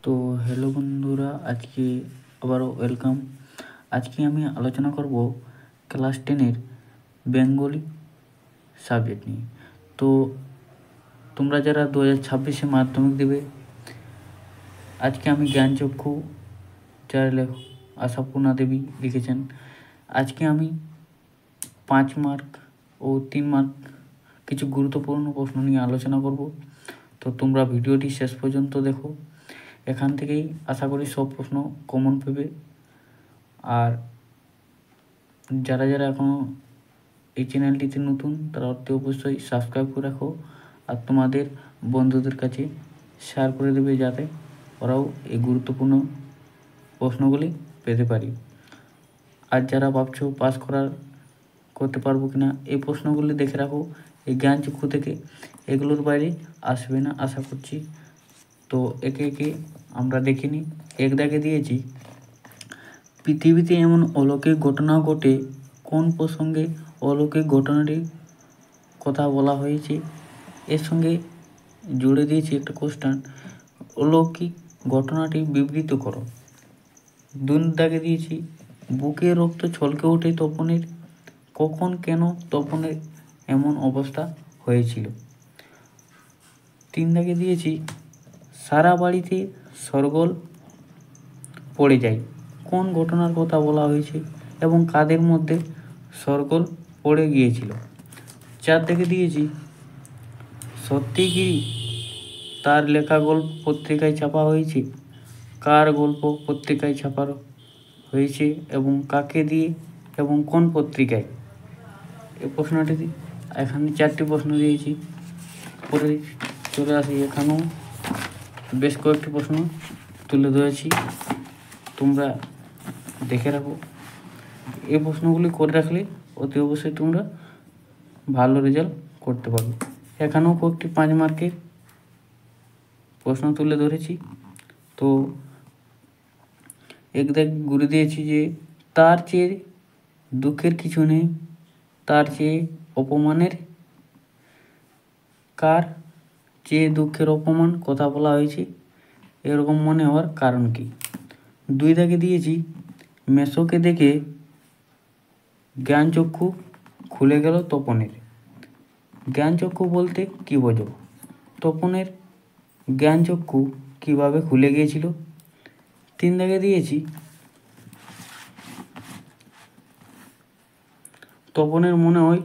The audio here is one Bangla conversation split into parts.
তো হ্যালো বন্ধুরা, আজকে আবারও ওয়েলকাম। আজকে আমি আলোচনা করব ক্লাস 10-এর বেঙ্গলি সাবজেক্ট নিয়ে। তো তোমরা যারা 2026-এ মাধ্যমিক দেবে, আজকে আমি জ্ঞানচক্ষু যার লেখক আশাপূর্ণা দেবী লিখেছেন। আজকে আমি 5 মার্ক ও 3 মার্ক কিছু গুরুত্বপূর্ণ প্রশ্ন নিয়ে আলোচনা করব। তো তোমরা ভিডিওটি শেষ পর্যন্ত দেখো। এখান থেকেই আশা করি সব প্রশ্ন কমন পাবে। আর যারা যারা এখনও এই চ্যানেলটিতে নতুন, তারা অতি অবশ্যই সাবস্ক্রাইব করে রাখো আর তোমাদের বন্ধুদের কাছে শেয়ার করে দেবে, যাতে ওরাও এই গুরুত্বপূর্ণ প্রশ্নগুলি পেতে পারি। আর যারা ভাবছো পাস করতে পারবো কিনা, এই প্রশ্নগুলি দেখে রাখো। এই জ্ঞানচক্ষু থেকে এগুলোর বাইরে আসবে না আশা করছি। তো একে একে আমরা দেখে নিই। এক দাগে দিয়েছি, পৃথিবীতে এমন অলৌকিক ঘটনা ঘটে, কোন প্রসঙ্গে অলৌকিক ঘটনাটির কথা বলা হয়েছে। এর সঙ্গে জুড়ে দিয়েছি একটা কোশ্চেন, অলৌকিক ঘটনাটি বিবৃত করো। 2 দাগে দিয়েছি, বুকে রক্ত ছলকে ওঠে তপনের, কখন কেন তপনের এমন অবস্থা হয়েছিল। 3 দাগে দিয়েছি, সারা বাড়িতে শোরগোল পড়ে যায়, কোন ঘটনার কথা বলা হয়েছে এবং কাদের মধ্যে শোরগোল পড়ে গিয়েছিল। 4 দাগে দিয়েছি, সত্যিগিরি তার লেখা গল্প পত্রিকায় ছাপা হয়েছে, কার গল্প পত্রিকায় ছাপা হয়েছে এবং কাকে দিয়ে এবং কোন পত্রিকায়। এই প্রশ্নটি এখানে 4টি প্রশ্ন দিয়েছি। পরে চলে আসি, এখানেও বেশ কয়েকটি প্রশ্ন তুলে ধরেছি, তোমরা দেখে রাখো। এই প্রশ্নগুলি করে রাখলে অতি অবশ্যই তোমরা ভালো রেজাল্ট করতে পারবে। এখানেও কয়েকটি 5 মার্কের প্রশ্ন তুলে ধরেছি। তো এক দেখ ঘুরে দিয়েছি যে, তার চেয়ে দুঃখের কিছু নেই, তার চেয়ে অপমানের, কার চেয়ে দুঃখের অপমান কথা বলা হয়েছে, এরকম মনে হওয়ার কারণ কি। 2 দাগে দিয়েছি, মেসোকে দেখে জ্ঞানচক্ষু খুলে গেল তপনের। জ্ঞানচক্ষু বলতে কি বোঝো, তপনের জ্ঞানচক্ষু কিভাবে খুলে গিয়েছিল। 3 দাগে দিয়েছি, তপনের মনে হয়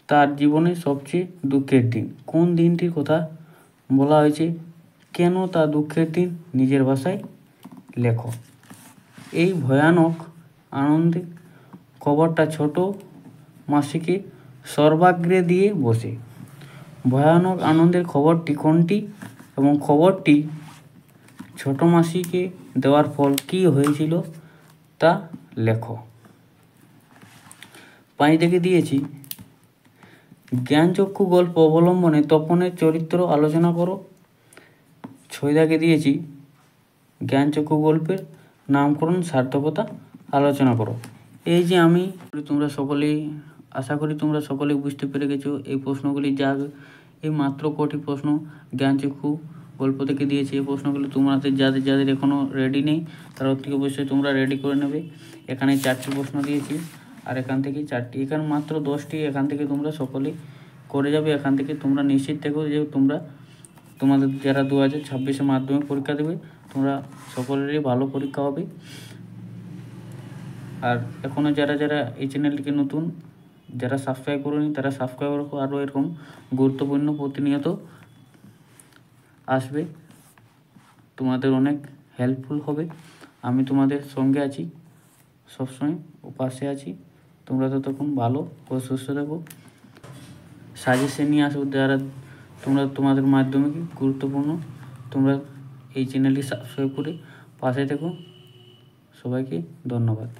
তার জীবনের সবচেয়ে দুঃখের দিন, কোন দিনটির কথা বলা হয়েছে, কেন তা দুঃখের দিন, নিজের ভাষায় লেখো। এই ভয়ানক আনন্দের খবরটা ছোট মাসিকে সর্বাগ্রে দিয়ে বসে। ভয়ানক আনন্দের খবরটি কোনটি এবং খবরটি ছোট মাসিকে দেওয়ার ফল কী হয়েছিল তা লেখো। 5 দাগে দিয়েছি, জ্ঞানচক্ষু গল্প অবলম্বনে তপনের চরিত্র আলোচনা করো। 6 দাগে দিয়েছি, জ্ঞানচক্ষু গল্পের নামকরণ সার্থকতা আলোচনা করো। এই যে আমি তোমরা সকলেই আশা করি তোমরা সকলেই বুঝতে পেরে গেছো এই প্রশ্নগুলি। যা এই মাত্র কটি প্রশ্ন জ্ঞানচক্ষু গল্প থেকে দিয়েছে, এই প্রশ্নগুলি তোমাদের যাদের যাদের এখনও রেডি নেই, তারা অতি অবশ্যই তোমরা রেডি করে নেবে। এখানে 4টি প্রশ্ন দিয়েছি আর এখান থেকে 4টি, এখানে মাত্র 10টি। এখান থেকে তোমরা সকলেই করে যাবে। এখান থেকে তোমরা নিশ্চিত থেকো যে তোমাদের যারা 2026-এ মাধ্যমিক পরীক্ষা দেবে, তোমরা সকলেরই ভালো পরীক্ষা হবে। আর এখনও যারা যারা এই চ্যানেলটিকে নতুন, যারা সাবস্ক্রাইব করোনি, তারা সাবস্ক্রাইব রাখো। আরও এরকম গুরুত্বপূর্ণ প্রতিনিয়ত আসবে, তোমাদের অনেক হেল্পফুল হবে। আমি তোমাদের সঙ্গে আছি, সবসময় পাশে আছি। তোমরা ততক্ষণ ভালো ও সুস্থ থাকো। সাজেশন নিয়ে আসবো যারা তোমাদের মাধ্যমে গুরুত্বপূর্ণ। তোমরা এই চ্যানেলটি সাবস্ক্রাইব করে পাশে থেকো। সবাইকে ধন্যবাদ।